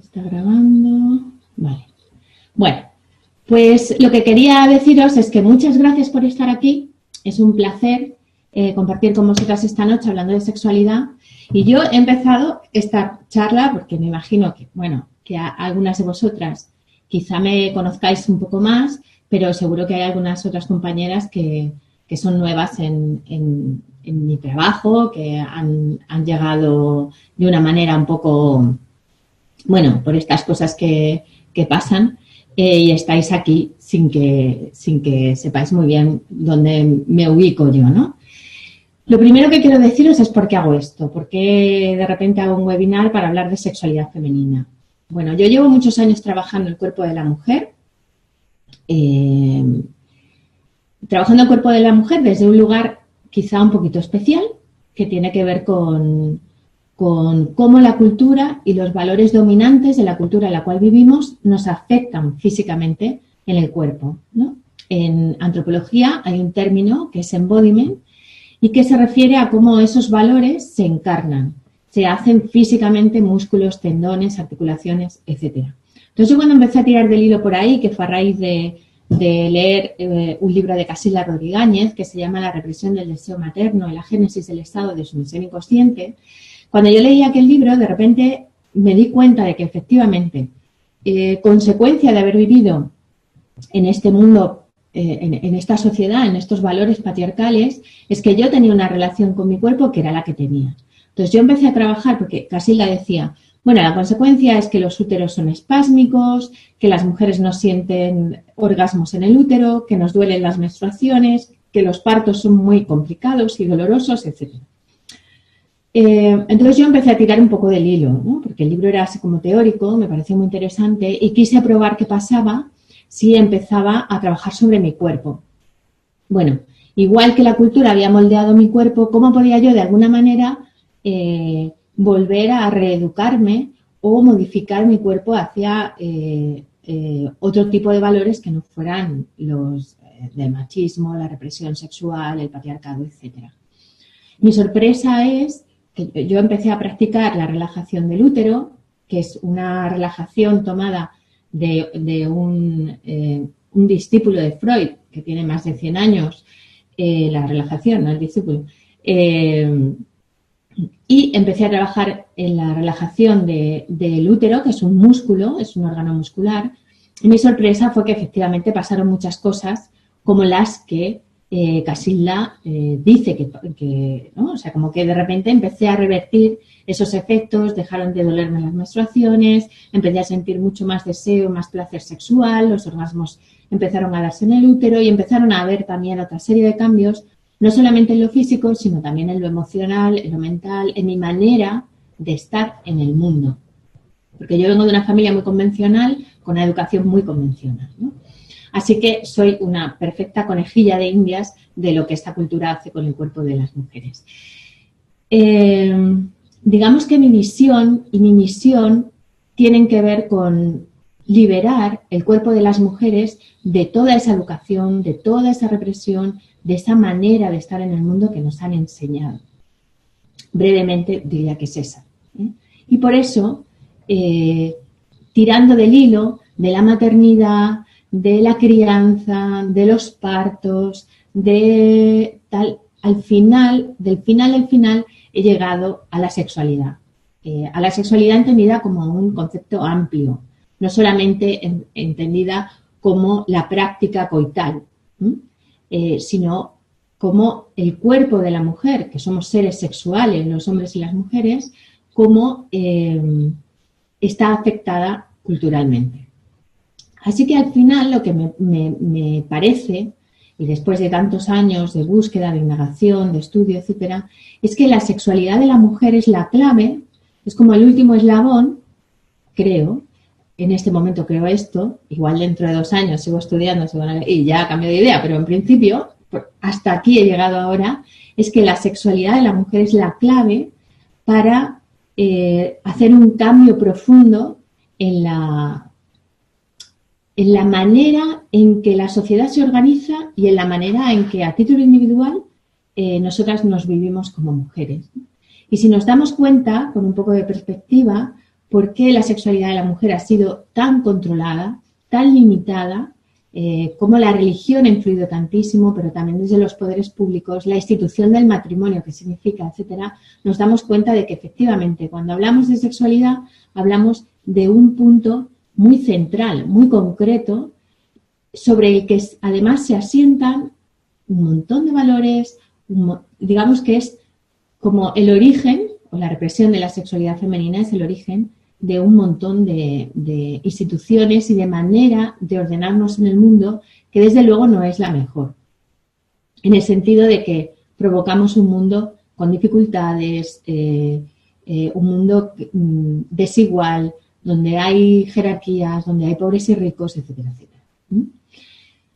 Está grabando. Vale. Bueno, pues lo que quería deciros es que muchas gracias por estar aquí. Es un placer compartir con vosotras esta noche hablando de sexualidad. Y yo he empezado esta charla porque me imagino que, bueno, que a algunas de vosotras quizá me conozcáis un poco más, pero seguro que hay algunas otras compañeras que son nuevas en mi trabajo, que han llegado de una manera un poco, bueno, por estas cosas que pasan, y estáis aquí sin que sepáis muy bien dónde me ubico yo, ¿no? Lo primero que quiero deciros es por qué hago esto, por qué de repente hago un webinar para hablar de sexualidad femenina. Bueno, yo llevo muchos años trabajando el cuerpo de la mujer, trabajando el cuerpo de la mujer desde un lugar quizá un poquito especial, que tiene que ver con cómo la cultura y los valores dominantes de la cultura en la cual vivimos nos afectan físicamente en el cuerpo, ¿no? En antropología hay un término que es embodiment y que se refiere a cómo esos valores se encarnan, se hacen físicamente músculos, tendones, articulaciones, etcétera. Entonces yo cuando empecé a tirar del hilo por ahí, que fue a raíz de leer un libro de Casilda Rodríguez que se llama La represión del deseo materno y la génesis del estado de sumisión inconsciente, cuando yo leí aquel libro, de repente me di cuenta de que efectivamente, consecuencia de haber vivido en este mundo, en esta sociedad, en estos valores patriarcales, es que yo tenía una relación con mi cuerpo que era la que tenía. Entonces yo empecé a trabajar porque Casilda decía, bueno, la consecuencia es que los úteros son espásmicos, que las mujeres no sienten orgasmos en el útero, que nos duelen las menstruaciones, que los partos son muy complicados y dolorosos, etc. Entonces yo empecé a tirar un poco del hilo, ¿no? Porque el libro era así como teórico, me pareció muy interesante y quise probar qué pasaba si empezaba a trabajar sobre mi cuerpo. Bueno, igual que la cultura había moldeado mi cuerpo, ¿cómo podía yo de alguna manera volver a reeducarme o modificar mi cuerpo hacia otro tipo de valores que no fueran los del machismo, la represión sexual, el patriarcado, etcétera? Mi sorpresa es que yo empecé a practicar la relajación del útero, que es una relajación tomada de un discípulo de Freud, que tiene más de 100 años, la relajación, no el discípulo, y empecé a trabajar en la relajación del útero, que es un músculo, es un órgano muscular, y mi sorpresa fue que efectivamente pasaron muchas cosas como las que Casilda dice que ¿no? O sea, como que de repente empecé a revertir esos efectos, dejaron de dolerme las menstruaciones, empecé a sentir mucho más deseo, más placer sexual, los orgasmos empezaron a darse en el útero y empezaron a haber también otra serie de cambios, no solamente en lo físico, sino también en lo emocional, en lo mental, en mi manera de estar en el mundo. Porque yo vengo de una familia muy convencional, con una educación muy convencional, ¿no? Así que soy una perfecta conejilla de indias de lo que esta cultura hace con el cuerpo de las mujeres. Digamos que mi visión y mi misión tienen que ver con liberar el cuerpo de las mujeres de toda esa educación, de toda esa represión, de esa manera de estar en el mundo que nos han enseñado. Brevemente diría que es esa, ¿eh? Y por eso, tirando del hilo de la maternidad, de la crianza, de los partos, de tal, al final, del final, he llegado a la sexualidad. A la sexualidad entendida como un concepto amplio, no solamente entendida como la práctica coital, sino como el cuerpo de la mujer, que somos seres sexuales, los hombres y las mujeres, cómo está afectada culturalmente. Así que al final lo que me parece, y después de tantos años de búsqueda, de indagación, de estudio, etcétera, es que la sexualidad de la mujer es la clave, es como el último eslabón, creo, en este momento creo esto, igual dentro de 2 años sigo estudiando y ya cambio de idea, pero en principio, hasta aquí he llegado ahora, es que la sexualidad de la mujer es la clave para hacer un cambio profundo en la manera en que la sociedad se organiza y en la manera en que a título individual nosotras nos vivimos como mujeres. Y si nos damos cuenta, con un poco de perspectiva, por qué la sexualidad de la mujer ha sido tan controlada, tan limitada, cómo la religión ha influido tantísimo, pero también desde los poderes públicos, la institución del matrimonio, qué significa, etcétera, nos damos cuenta de que efectivamente cuando hablamos de sexualidad hablamos de un punto muy central, muy concreto, sobre el que además se asientan un montón de valores, digamos que es como el origen, o la represión de la sexualidad femenina es el origen de un montón de instituciones y de manera de ordenarnos en el mundo que desde luego no es la mejor. En el sentido de que provocamos un mundo con dificultades, un mundo desigual, donde hay jerarquías, donde hay pobres y ricos, etcétera, etcétera.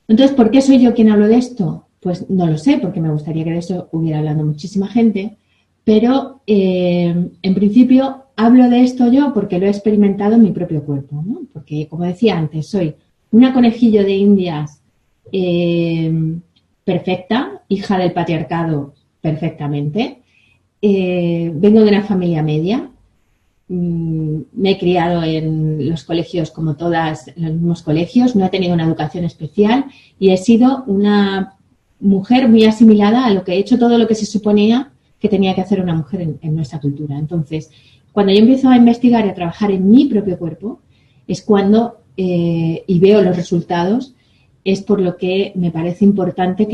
Entonces, ¿por qué soy yo quien hablo de esto? Pues no lo sé, porque me gustaría que de eso hubiera hablado muchísima gente, pero en principio hablo de esto yo porque lo he experimentado en mi propio cuerpo, ¿no? Porque, como decía antes, soy una conejillo de Indias perfecta, hija del patriarcado perfectamente, vengo de una familia media, me he criado en los colegios como todas, en los mismos colegios, no he tenido una educación especial y he sido una mujer muy asimilada a lo que he hecho todo lo que se suponía que tenía que hacer una mujer en nuestra cultura. Entonces, cuando yo empiezo a investigar y a trabajar en mi propio cuerpo, es cuando, y veo los resultados, es por lo que me parece importante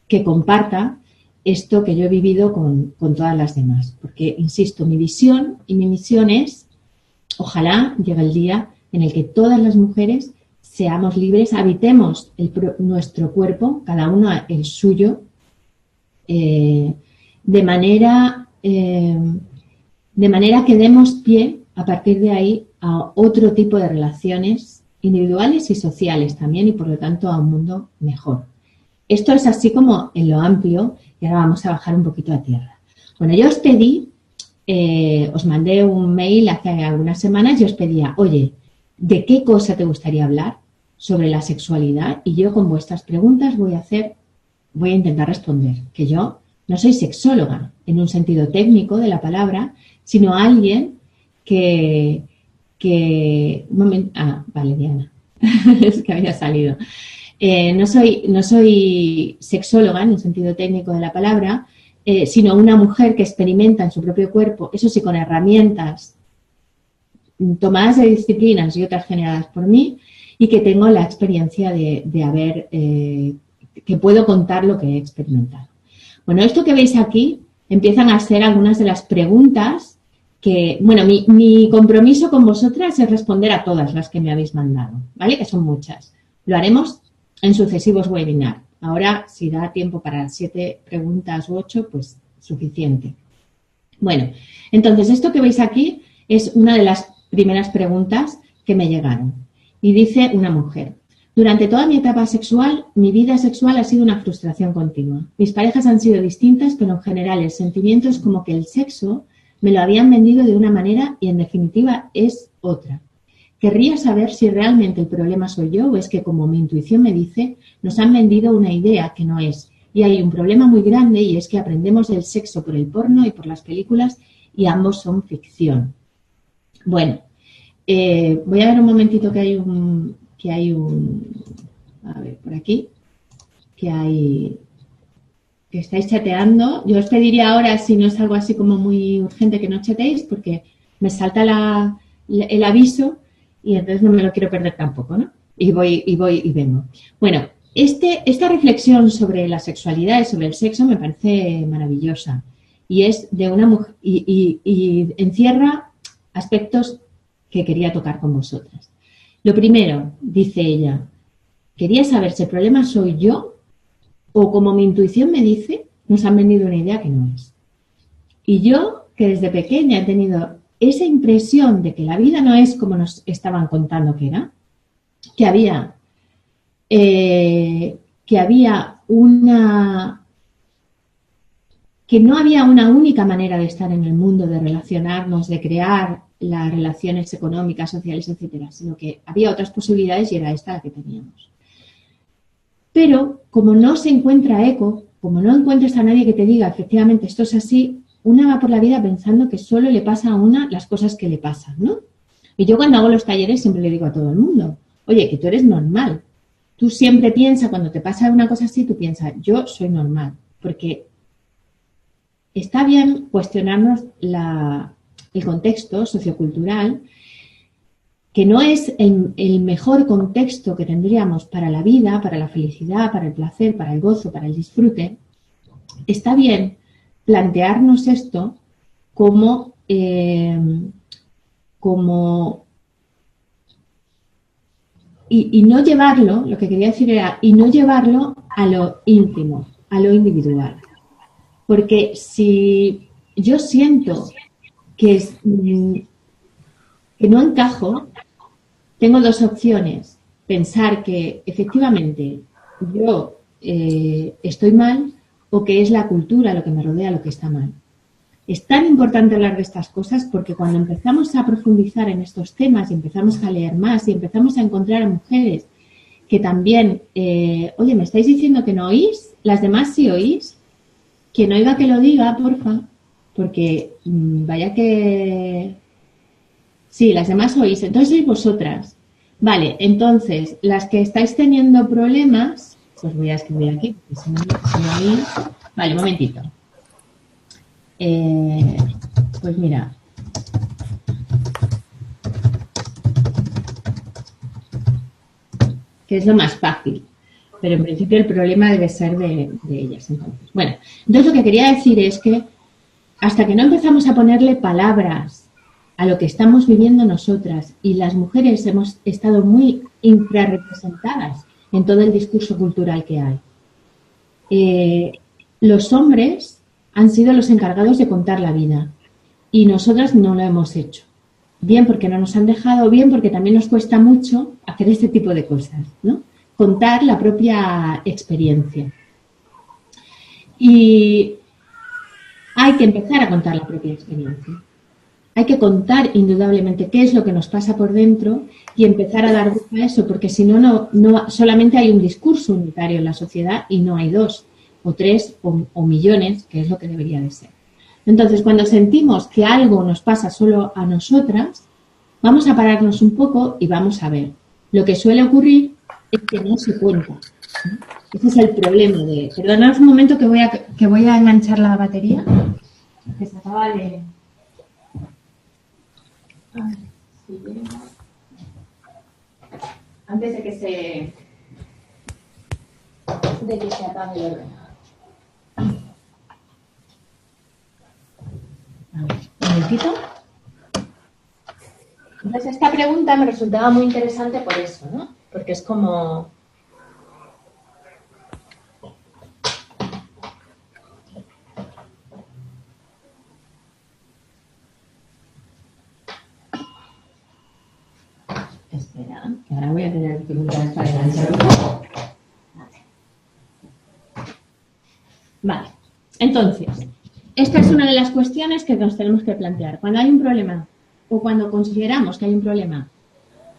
que comparta esto que yo he vivido con todas las demás. Porque, insisto, mi visión y mi misión es, ojalá llegue el día en el que todas las mujeres seamos libres, habitemos nuestro cuerpo, cada uno el suyo, de manera que demos pie a partir de ahí a otro tipo de relaciones individuales y sociales también y por lo tanto a un mundo mejor. Esto es así como en lo amplio y ahora vamos a bajar un poquito a tierra. Bueno, yo os pedí, os mandé un mail hace algunas semanas y os pedía, oye, ¿de qué cosa te gustaría hablar sobre la sexualidad? Y yo con vuestras preguntas voy a intentar responder, que yo no soy sexóloga en un sentido técnico de la palabra, sino alguien que un momento, vale, Diana, es que había salido. No soy sexóloga en un sentido técnico de la palabra, sino una mujer que experimenta en su propio cuerpo, eso sí, con herramientas tomadas de disciplinas y otras generadas por mí, y que tengo la experiencia de haber, que puedo contar lo que he experimentado. Bueno, esto que veis aquí empiezan a ser algunas de las preguntas que, bueno, mi compromiso con vosotras es responder a todas las que me habéis mandado, ¿vale? Que son muchas. Lo haremos en sucesivos webinars. Ahora, si da tiempo para 7 preguntas u 8, pues suficiente. Bueno, entonces esto que veis aquí es una de las primeras preguntas que me llegaron. Y dice una mujer: durante toda mi etapa sexual, mi vida sexual ha sido una frustración continua. Mis parejas han sido distintas, pero en general el sentimiento es como que el sexo me lo habían vendido de una manera y en definitiva es otra. Querría saber si realmente el problema soy yo o es que, como mi intuición me dice, nos han vendido una idea que no es. Y hay un problema muy grande y es que aprendemos del sexo por el porno y por las películas y ambos son ficción. Bueno, voy a ver un momentito que hay un... A ver, por aquí, que estáis chateando. Yo os pediría ahora, si no es algo así como muy urgente, que no chateéis, porque me salta el aviso y entonces no me lo quiero perder tampoco, ¿no? Y voy y vengo. Bueno, esta reflexión sobre la sexualidad y sobre el sexo me parece maravillosa. Y es de una mujer, y encierra aspectos que quería tocar con vosotras. Lo primero, dice ella, quería saber si el problema soy yo o, como mi intuición me dice, nos han vendido una idea que no es. Y yo, que desde pequeña he tenido esa impresión de que la vida no es como nos estaban contando que era, que no había una única manera de estar en el mundo, de relacionarnos, de crear las relaciones económicas, sociales, etcétera, sino que había otras posibilidades y era esta la que teníamos. Pero como no se encuentra eco, como no encuentras a nadie que te diga efectivamente esto es así, una va por la vida pensando que solo le pasa a una las cosas que le pasan, ¿no? Y yo cuando hago los talleres siempre le digo a todo el mundo, oye, que tú eres normal. Tú siempre piensas, cuando te pasa una cosa así, tú piensas, yo soy normal. Porque está bien cuestionarnos el contexto sociocultural, que no es el mejor contexto que tendríamos para la vida, para la felicidad, para el placer, para el gozo, para el disfrute. Está bien plantearnos esto como y no llevarlo, lo que quería decir era, y no llevarlo a lo íntimo, a lo individual. Porque si yo siento que no encajo, tengo dos opciones. Pensar que efectivamente yo estoy mal o que es la cultura lo que me rodea lo que está mal. Es tan importante hablar de estas cosas porque cuando empezamos a profundizar en estos temas y empezamos a leer más y empezamos a encontrar a mujeres que también, oye, ¿me estáis diciendo que no oís? ¿Las demás sí oís? Quien oiga que lo diga, porfa, porque vaya que... Sí, las demás oís, entonces sois vosotras. Vale, entonces, las que estáis teniendo problemas, pues voy a escribir aquí, porque si no oís... Vale, un momentito. Pues mira, que es lo más fácil, pero en principio el problema debe ser de ellas. Entonces, bueno, entonces lo que quería decir es que hasta que no empezamos a ponerle palabras a lo que estamos viviendo nosotras, y las mujeres hemos estado muy infrarrepresentadas en todo el discurso cultural que hay, los hombres han sido los encargados de contar la vida y nosotras no lo hemos hecho. Bien porque no nos han dejado, bien porque también nos cuesta mucho hacer este tipo de cosas, ¿no? Contar la propia experiencia. Y hay que empezar a contar la propia experiencia. Hay que contar indudablemente qué es lo que nos pasa por dentro y empezar a dar voz a eso, porque si no, solamente hay un discurso unitario en la sociedad y no hay dos o tres o millones, que es lo que debería de ser. Entonces, cuando sentimos que algo nos pasa solo a nosotras, vamos a pararnos un poco y vamos a ver. Lo que suele ocurrir es que no se cuenta. Ese es el problema de... Perdonad un momento que voy a enganchar la batería, que se acaba de... Ay, si llega... Antes de que se apague el ordenador. A ver, un momentito. Entonces, esta pregunta me resultaba muy interesante por eso, ¿no? Porque es como... Espera, que ahora voy a tener dificultades para enganchar un poco. Vale. Entonces, esta es una de las cuestiones que nos tenemos que plantear. Cuando hay un problema o cuando consideramos que hay un problema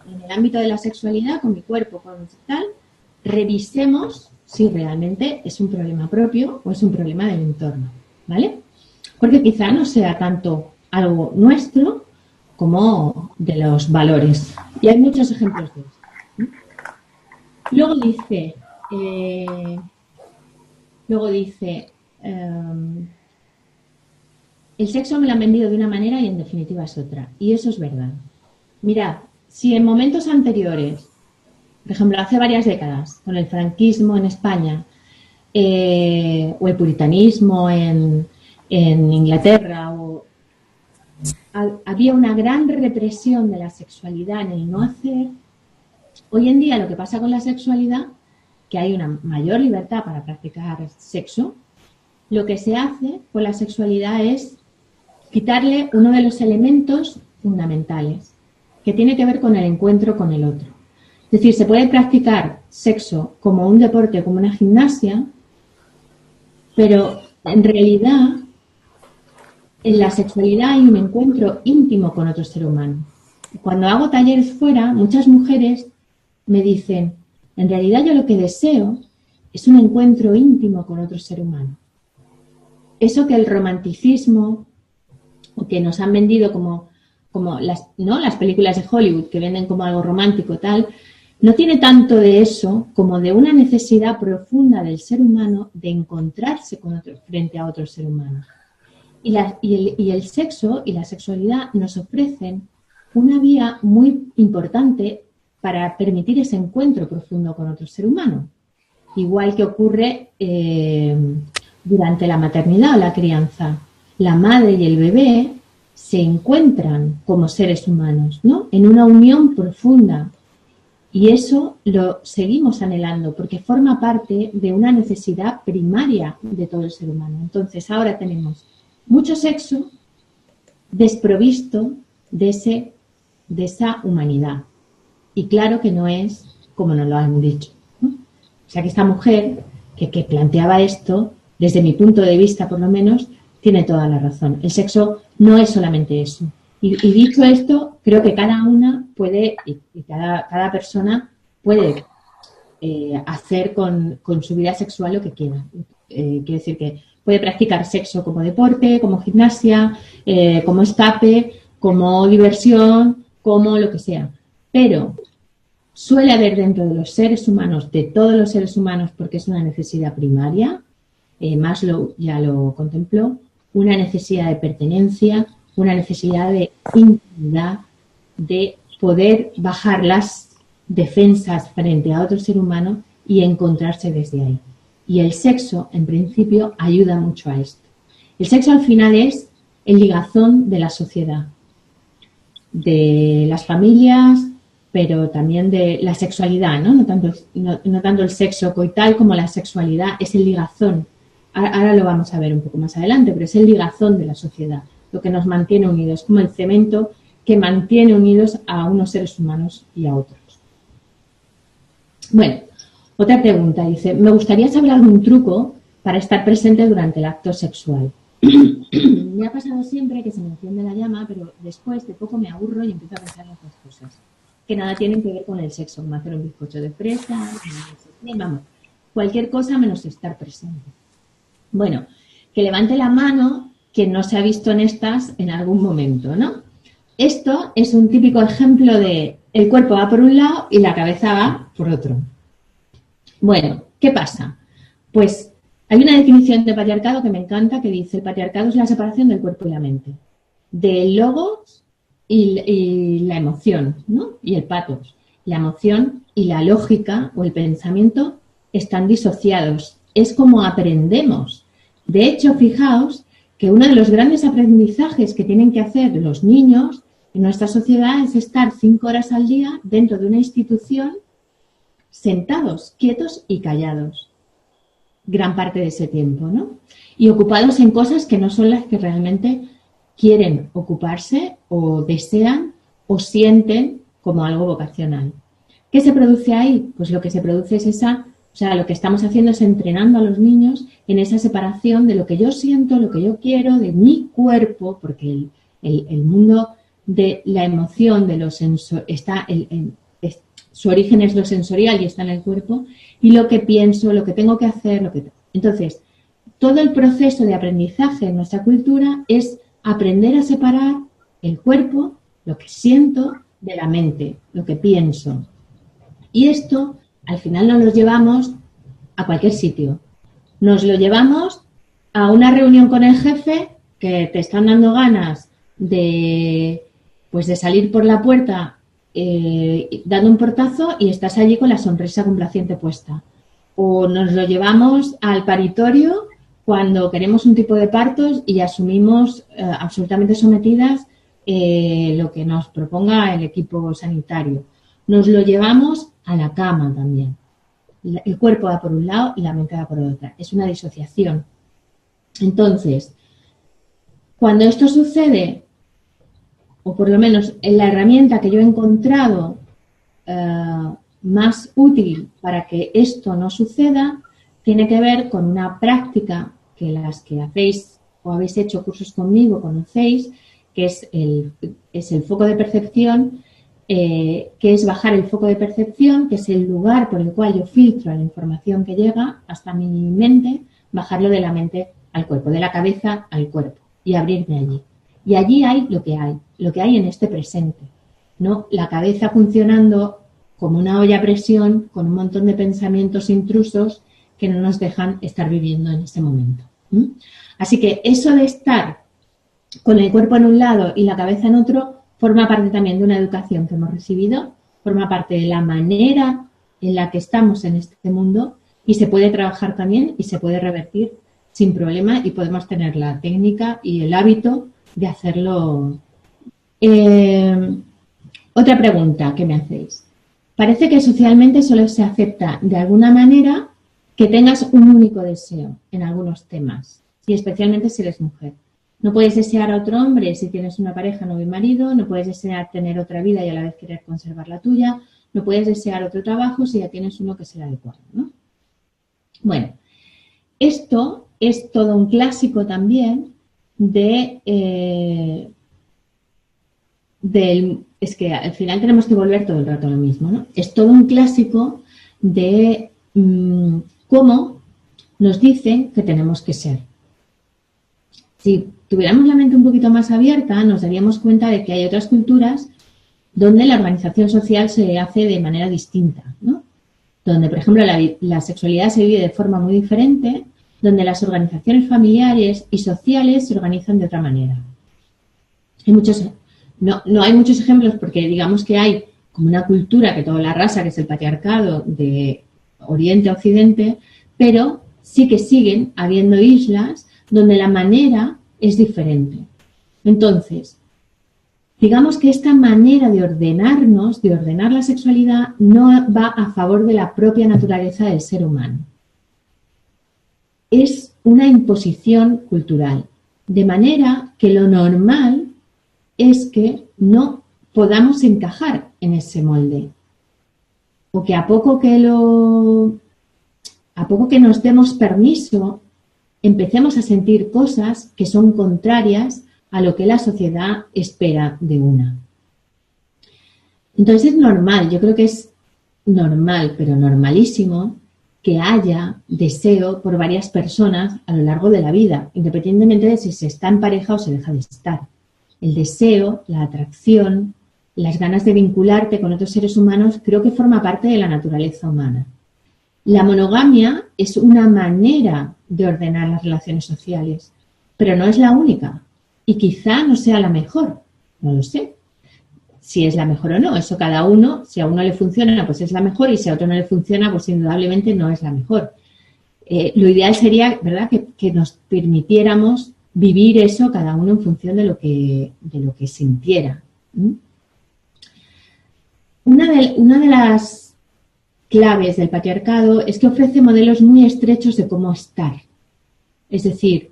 en el ámbito de la sexualidad, con mi cuerpo, con tal, revisemos si realmente es un problema propio o es un problema del entorno, ¿vale? Porque quizá no sea tanto algo nuestro como de los valores. Y hay muchos ejemplos de esto. Luego dice, el sexo me lo han vendido de una manera y en definitiva es otra. Y eso es verdad. Mirad, si en momentos anteriores, por ejemplo, hace varias décadas, con el franquismo en España, o el puritanismo en Inglaterra, había una gran represión de la sexualidad en el no hacer, hoy en día lo que pasa con la sexualidad, que hay una mayor libertad para practicar sexo, lo que se hace con la sexualidad es quitarle uno de los elementos fundamentales, que tiene que ver con el encuentro con el otro. Es decir, se puede practicar sexo como un deporte, como una gimnasia, pero en realidad en la sexualidad hay un encuentro íntimo con otro ser humano. Cuando hago talleres fuera, muchas mujeres me dicen, en realidad yo lo que deseo es un encuentro íntimo con otro ser humano. Eso que el romanticismo, o que nos han vendido como como las películas de Hollywood que venden como algo romántico tal, no tiene tanto de eso como de una necesidad profunda del ser humano de encontrarse frente a otro ser humano. Y el sexo y la sexualidad nos ofrecen una vía muy importante para permitir ese encuentro profundo con otro ser humano. Igual que ocurre durante la maternidad o la crianza. La madre y el bebé se encuentran como seres humanos, ¿no? En una unión profunda. Y eso lo seguimos anhelando porque forma parte de una necesidad primaria de todo el ser humano. Entonces, ahora tenemos mucho sexo desprovisto de esa humanidad. Y claro que no es como nos lo han dicho, ¿no? O sea que esta mujer que planteaba esto, desde mi punto de vista por lo menos, tiene toda la razón. El sexo no es solamente eso. Y dicho esto, creo que cada una puede, y cada persona puede hacer con su vida sexual lo que quiera. Quiero decir que puede practicar sexo como deporte, como gimnasia, como escape, como diversión, como lo que sea. Pero suele haber dentro de los seres humanos, de todos los seres humanos, porque es una necesidad primaria, Maslow ya lo contempló, una necesidad de pertenencia, una necesidad de intimidad, de poder bajar las defensas frente a otro ser humano y encontrarse desde ahí. Y el sexo, en principio, ayuda mucho a esto. El sexo al final es el ligazón de la sociedad, de las familias, pero también de la sexualidad, ¿no? No tanto el sexo coital como la sexualidad, es el ligazón. Ahora lo vamos a ver un poco más adelante, pero es el ligazón de la sociedad, lo que nos mantiene unidos, como el cemento que mantiene unidos a unos seres humanos y a otros. Bueno, otra pregunta, dice, me gustaría saber algún truco para estar presente durante el acto sexual. Me ha pasado siempre que se me enciende la llama, pero después de poco me aburro y empiezo a pensar en otras cosas, que nada tienen que ver con el sexo, como hacer un bizcocho de fresa, vamos, cualquier cosa menos estar presente. Bueno, que levante la mano quien no se ha visto en estas en algún momento, ¿no? Esto es un típico ejemplo de el cuerpo va por un lado y la cabeza va por otro. Bueno, ¿qué pasa? Pues hay una definición de patriarcado que me encanta que dice el patriarcado es la separación del cuerpo y la mente, del logos y la emoción, ¿no? Y el patos. La emoción y la lógica o el pensamiento están disociados. Es como aprendemos. De hecho, fijaos que uno de los grandes aprendizajes que tienen que hacer los niños en nuestra sociedad es estar 5 horas al día dentro de una institución sentados, quietos y callados. Gran parte de ese tiempo, ¿no? Y ocupados en cosas que no son las que realmente quieren ocuparse o desean o sienten como algo vocacional. ¿Qué se produce ahí? Pues lo que se produce es lo que estamos haciendo es entrenando a los niños en esa separación de lo que yo siento, lo que yo quiero, de mi cuerpo, porque el mundo de la emoción, de lo su origen es lo sensorial y está en el cuerpo, y lo que pienso, lo que tengo que hacer, Entonces, todo el proceso de aprendizaje en nuestra cultura es aprender a separar el cuerpo, lo que siento, de la mente, lo que pienso. Y esto, al final, nos lo llevamos a cualquier sitio. Nos lo llevamos a una reunión con el jefe que te están dando ganas de salir por la puerta dando un portazo y estás allí con la sonrisa complaciente puesta. O nos lo llevamos al paritorio cuando queremos un tipo de partos y asumimos absolutamente sometidas lo que nos proponga el equipo sanitario. Nos lo llevamos a la cama también. El cuerpo va por un lado y la mente va por otro. Es una disociación. Entonces, cuando esto sucede, o por lo menos en la herramienta que yo he encontrado más útil para que esto no suceda, tiene que ver con una práctica que las que hacéis o habéis hecho cursos conmigo conocéis, que es el foco de percepción, que es bajar el foco de percepción, que es el lugar por el cual yo filtro la información que llega hasta mi mente, bajarlo de la mente al cuerpo, de la cabeza al cuerpo y abrirme allí. Y allí hay lo que hay en este presente, ¿no? La cabeza funcionando como una olla a presión con un montón de pensamientos intrusos que no nos dejan estar viviendo en ese momento. Así que eso de estar con el cuerpo en un lado y la cabeza en otro forma parte también de una educación que hemos recibido, forma parte de la manera en la que estamos en este mundo y se puede trabajar también y se puede revertir sin problema y podemos tener la técnica y el hábito de hacerlo. Otra pregunta que me hacéis. Parece que socialmente solo se acepta de alguna manera que tengas un único deseo en algunos temas y especialmente si eres mujer. No puedes desear a otro hombre si tienes una pareja, novio y marido, no puedes desear tener otra vida y a la vez querer conservar la tuya, no puedes desear otro trabajo si ya tienes uno que sea adecuado, ¿no? Bueno, esto es todo un clásico también es que al final tenemos que volver todo el rato a lo mismo, ¿no? Es todo un clásico de cómo nos dicen que tenemos que ser. Si tuviéramos la mente un poquito más abierta, nos daríamos cuenta de que hay otras culturas donde la organización social se hace de manera distinta, ¿no? Donde, por ejemplo, la sexualidad se vive de forma muy diferente, donde las organizaciones familiares y sociales se organizan de otra manera. No hay muchos ejemplos porque digamos que hay como una cultura que toda la arrasa, que es el patriarcado de Oriente a Occidente, pero sí que siguen habiendo islas donde la manera es diferente. Entonces, digamos que esta manera de ordenarnos, de ordenar la sexualidad, no va a favor de la propia naturaleza del ser humano. Es una imposición cultural, de manera que lo normal es que no podamos encajar en ese molde. O que a poco que nos demos permiso, empecemos a sentir cosas que son contrarias a lo que la sociedad espera de una. Entonces es normal, yo creo que es normal, pero normalísimo, que haya deseo por varias personas a lo largo de la vida, independientemente de si se está en pareja o se deja de estar. El deseo, la atracción, las ganas de vincularte con otros seres humanos, creo que forma parte de la naturaleza humana. La monogamia es una manera de ordenar las relaciones sociales, pero no es la única. Y quizá no sea la mejor, no lo sé. Si es la mejor o no, eso cada uno, si a uno le funciona, pues es la mejor, y si a otro no le funciona, pues indudablemente no es la mejor. Lo ideal sería, ¿verdad?, que nos permitiéramos vivir eso cada uno en función de lo que sintiera. Una de las claves del patriarcado es que ofrece modelos muy estrechos de cómo estar. Es decir,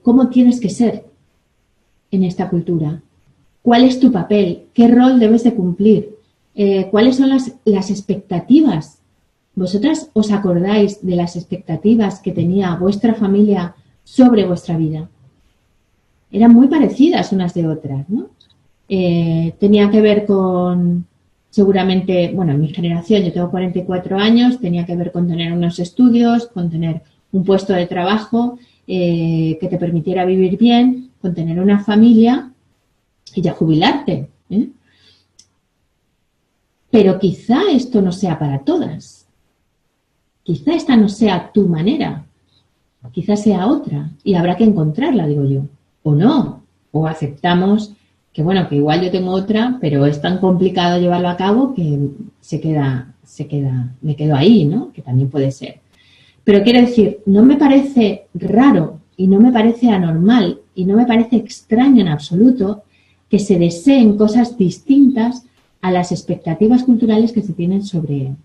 cómo tienes que ser en esta cultura. ¿Cuál es tu papel? ¿Qué rol debes de cumplir? ¿Cuáles son las expectativas? ¿Vosotras os acordáis de las expectativas que tenía vuestra familia sobre vuestra vida? Eran muy parecidas unas de otras, ¿no? Tenía que ver con, seguramente, bueno, en mi generación, yo tengo 44 años, tenía que ver con tener unos estudios, con tener un puesto de trabajo que te permitiera vivir bien, con tener una familia y ya jubilarte, ¿eh? Pero quizá esto no sea para todas. Quizá esta no sea tu manera. Quizá sea otra y habrá que encontrarla, digo yo. O no. O aceptamos que, bueno, que igual yo tengo otra, pero es tan complicado llevarlo a cabo que me quedo ahí, ¿no? Que también puede ser. Pero quiero decir, no me parece raro y no me parece anormal y no me parece extraño en absoluto que se deseen cosas distintas a las expectativas culturales que se tienen sobre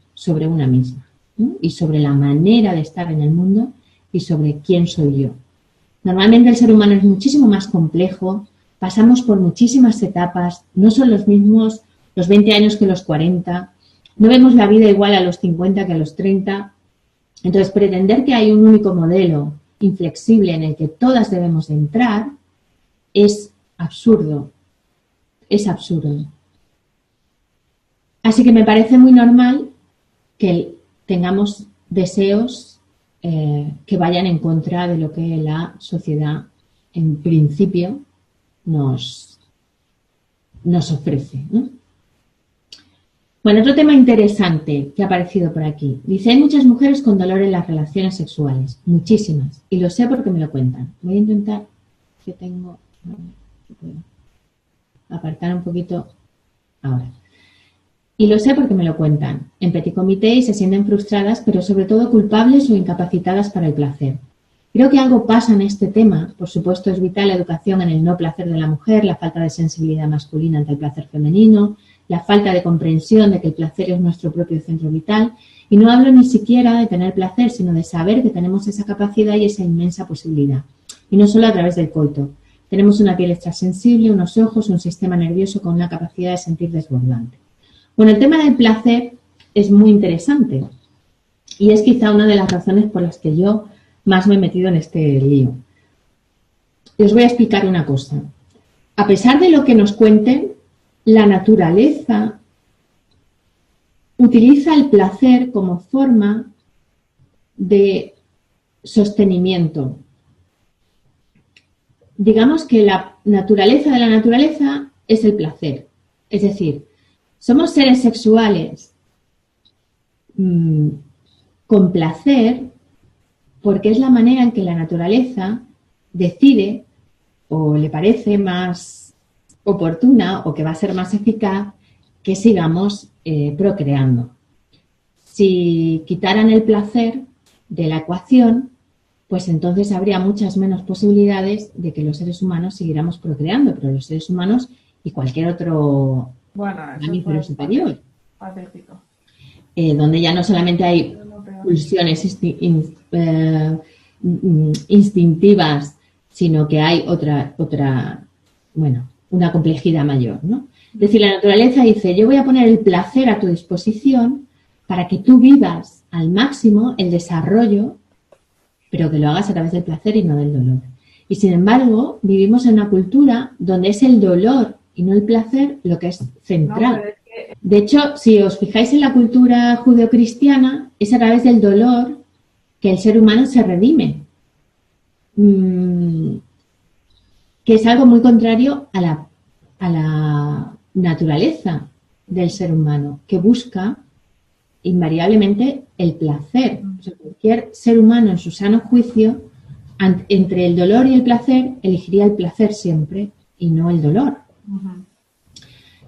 una misma, ¿no? Y sobre la manera de estar en el mundo y sobre quién soy yo. Normalmente el ser humano es muchísimo más complejo, pasamos por muchísimas etapas, no son los mismos los 20 años que los 40, no vemos la vida igual a los 50 que a los 30. Entonces, pretender que hay un único modelo inflexible en el que todas debemos de entrar es absurdo. Es absurdo. Así que me parece muy normal que tengamos deseos que vayan en contra de lo que la sociedad, en principio, nos ofrece, ¿no? Bueno, otro tema interesante que ha aparecido por aquí. Dice, hay muchas mujeres con dolor en las relaciones sexuales, muchísimas, y lo sé porque me lo cuentan. Voy a intentar que tengo... Puedo apartar un poquito ahora. Y lo sé porque me lo cuentan. En petit comité y se sienten frustradas, pero sobre todo culpables o incapacitadas para el placer. Creo que algo pasa en este tema. Por supuesto, es vital la educación en el no placer de la mujer, la falta de sensibilidad masculina ante el placer femenino, la falta de comprensión de que el placer es nuestro propio centro vital. Y no hablo ni siquiera de tener placer, sino de saber que tenemos esa capacidad y esa inmensa posibilidad. Y no solo a través del coito. Tenemos una piel extrasensible, unos ojos, un sistema nervioso con una capacidad de sentir desbordante. Bueno, el tema del placer es muy interesante y es quizá una de las razones por las que yo más me he metido en este lío. Y os voy a explicar una cosa. A pesar de lo que nos cuenten, la naturaleza utiliza el placer como forma de sostenimiento. Digamos que la naturaleza de la naturaleza es el placer. Es decir, somos seres sexuales con placer porque es la manera en que la naturaleza decide o le parece más oportuna o que va a ser más eficaz que sigamos procreando. Si quitaran el placer de la ecuación, pues entonces habría muchas menos posibilidades de que los seres humanos siguiéramos procreando, pero los seres humanos y cualquier otro mamífero superior, donde ya no solamente hay pulsiones instintivas, sino que hay una complejidad mayor, ¿no? Es decir, la naturaleza dice, yo voy a poner el placer a tu disposición para que tú vivas al máximo el desarrollo, pero que lo hagas a través del placer y no del dolor. Y sin embargo, vivimos en una cultura donde es el dolor y no el placer lo que es central. De hecho, si os fijáis en la cultura judeocristiana, es a través del dolor que el ser humano se redime. Que es algo muy contrario a la naturaleza del ser humano, que busca invariablemente el placer. O sea, cualquier ser humano en su sano juicio, entre el dolor y el placer, elegiría el placer siempre y no el dolor. Uh-huh.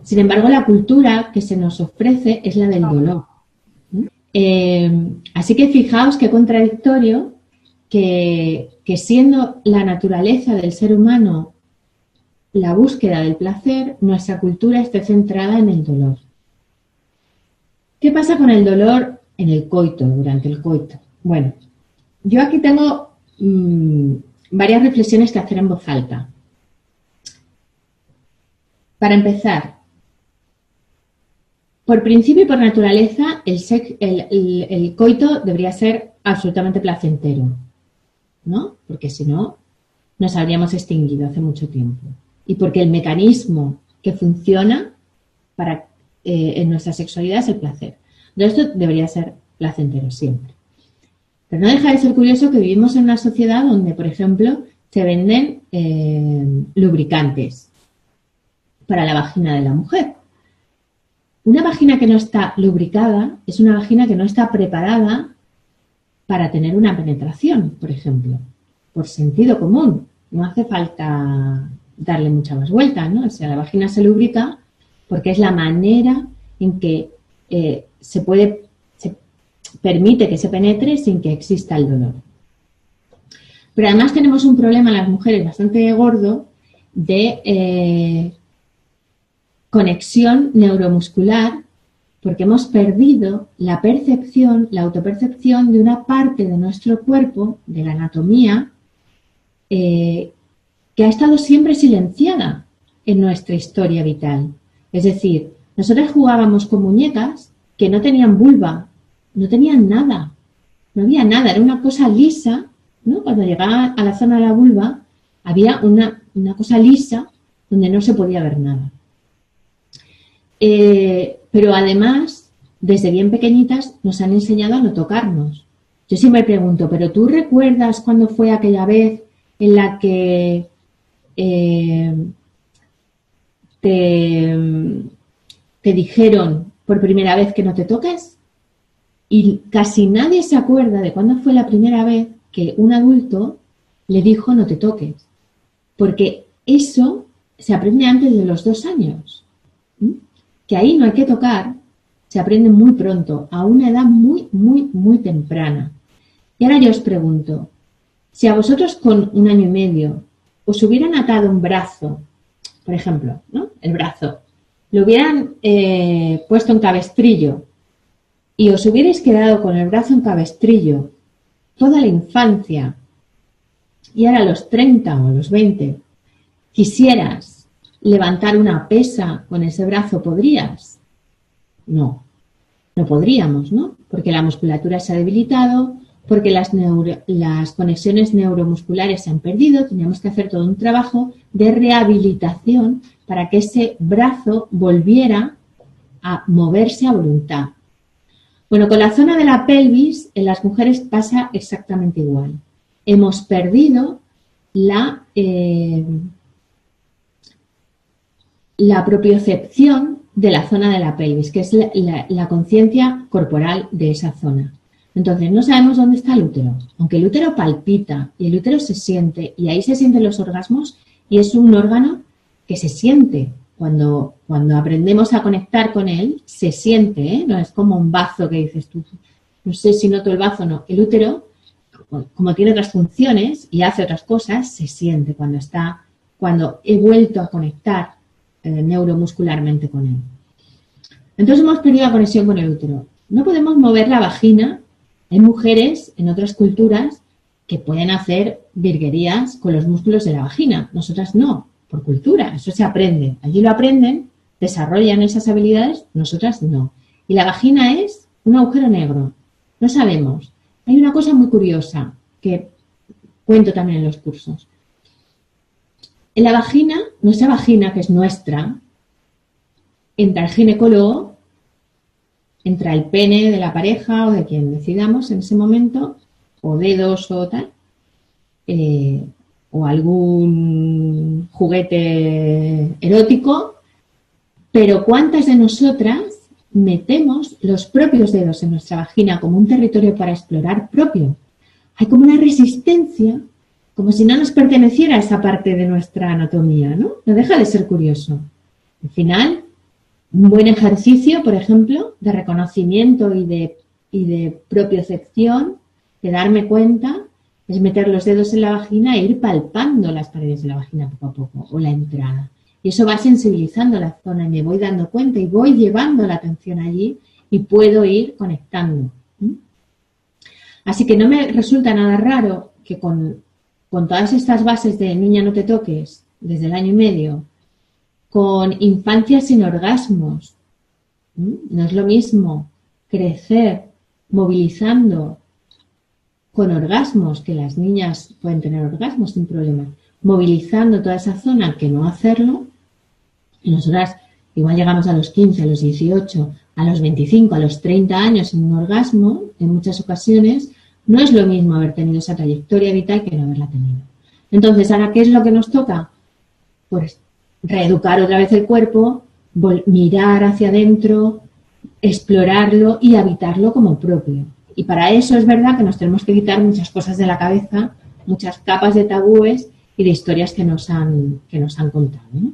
Sin embargo, la cultura que se nos ofrece es la del dolor. Así que fijaos qué contradictorio que siendo la naturaleza del ser humano la búsqueda del placer, nuestra cultura esté centrada en el dolor. ¿Qué pasa con el dolor en el coito, durante el coito? Bueno, yo aquí tengo varias reflexiones que hacer en voz alta. Para empezar, por principio y por naturaleza, el coito debería ser absolutamente placentero, ¿no? Porque si no, nos habríamos extinguido hace mucho tiempo. Y porque el mecanismo que funciona en nuestra sexualidad es el placer. Entonces, esto debería ser placentero siempre. Pero no deja de ser curioso que vivimos en una sociedad donde, por ejemplo, se venden lubricantes para la vagina de la mujer. Una vagina que no está lubricada es una vagina que no está preparada para tener una penetración, por ejemplo, por sentido común. No hace falta darle mucha más vuelta, ¿no? O sea, la vagina se lubrica porque es la manera en que se permite que se penetre sin que exista el dolor. Pero además tenemos un problema en las mujeres bastante gordo de conexión neuromuscular, porque hemos perdido la percepción, la autopercepción de una parte de nuestro cuerpo, de la anatomía, que ha estado siempre silenciada en nuestra historia vital. Es decir, nosotros jugábamos con muñecas que no tenían vulva, no tenían nada, no había nada, era una cosa lisa, ¿no? Cuando llegaba a la zona de la vulva había una cosa lisa donde no se podía ver nada. Pero además, desde bien pequeñitas nos han enseñado a no tocarnos. Yo siempre pregunto, ¿pero tú recuerdas cuándo fue aquella vez en la que te dijeron por primera vez que no te toques, y casi nadie se acuerda de cuándo fue la primera vez que un adulto le dijo no te toques, porque eso se aprende antes de los 2 años. Que ahí no hay que tocar, se aprende muy pronto, a una edad muy, muy, muy temprana. Y ahora yo os pregunto, si a vosotros con 1 año y medio os hubieran atado un brazo, por ejemplo, ¿no? El brazo, lo hubieran puesto en cabestrillo y os hubierais quedado con el brazo en cabestrillo toda la infancia y ahora a los 30 o a los 20 quisieras levantar una pesa con ese brazo, ¿podrías? No, no podríamos, ¿no? Porque la musculatura se ha debilitado, porque las conexiones neuromusculares se han perdido, teníamos que hacer todo un trabajo de rehabilitación para que ese brazo volviera a moverse a voluntad. Bueno, con la zona de la pelvis en las mujeres pasa exactamente igual. Hemos perdido la propiocepción de la zona de la pelvis, que es la conciencia corporal de esa zona. Entonces, no sabemos dónde está el útero, aunque el útero palpita y el útero se siente, y ahí se sienten los orgasmos, y es un órgano que se siente. Cuando aprendemos a conectar con él, se siente, ¿eh? No es como un bazo que dices tú, no sé si noto el bazo o no. El útero, como tiene otras funciones y hace otras cosas, se siente cuando he vuelto a conectar neuromuscularmente con él. Entonces hemos perdido la conexión con el útero. No podemos mover la vagina. Hay mujeres en otras culturas que pueden hacer virguerías con los músculos de la vagina. Nosotras no, por cultura. Eso se aprende. Allí lo aprenden, desarrollan esas habilidades, nosotras no. Y la vagina es un agujero negro. No sabemos. Hay una cosa muy curiosa que cuento también en los cursos. En la vagina, nuestra vagina, que es nuestra, entra el ginecólogo, entra el pene de la pareja o de quien decidamos en ese momento, o dedos o tal, o algún juguete erótico, pero ¿cuántas de nosotras metemos los propios dedos en nuestra vagina como un territorio para explorar propio? Hay como una resistencia, como si no nos perteneciera esa parte de nuestra anatomía, ¿no? No deja de ser curioso. Al final, un buen ejercicio, por ejemplo, de reconocimiento y de propiocepción, de darme cuenta, es meter los dedos en la vagina e ir palpando las paredes de la vagina poco a poco, o la entrada. Y eso va sensibilizando la zona y me voy dando cuenta y voy llevando la atención allí y puedo ir conectando. Así que no me resulta nada raro que con todas estas bases de niña no te toques desde el año y medio, con infancias sin orgasmos, no es lo mismo crecer movilizando con orgasmos, que las niñas pueden tener orgasmos sin problema, movilizando toda esa zona que no hacerlo. Y nosotras igual llegamos a los 15, a los 18, a los 25, a los 30 años en un orgasmo, en muchas ocasiones. No es lo mismo haber tenido esa trayectoria vital que no haberla tenido. Entonces, ¿ahora qué es lo que nos toca? Pues reeducar otra vez el cuerpo, mirar hacia adentro, explorarlo y habitarlo como propio. Y para eso es verdad que nos tenemos que quitar muchas cosas de la cabeza, muchas capas de tabúes y de historias que nos han contado, ¿no?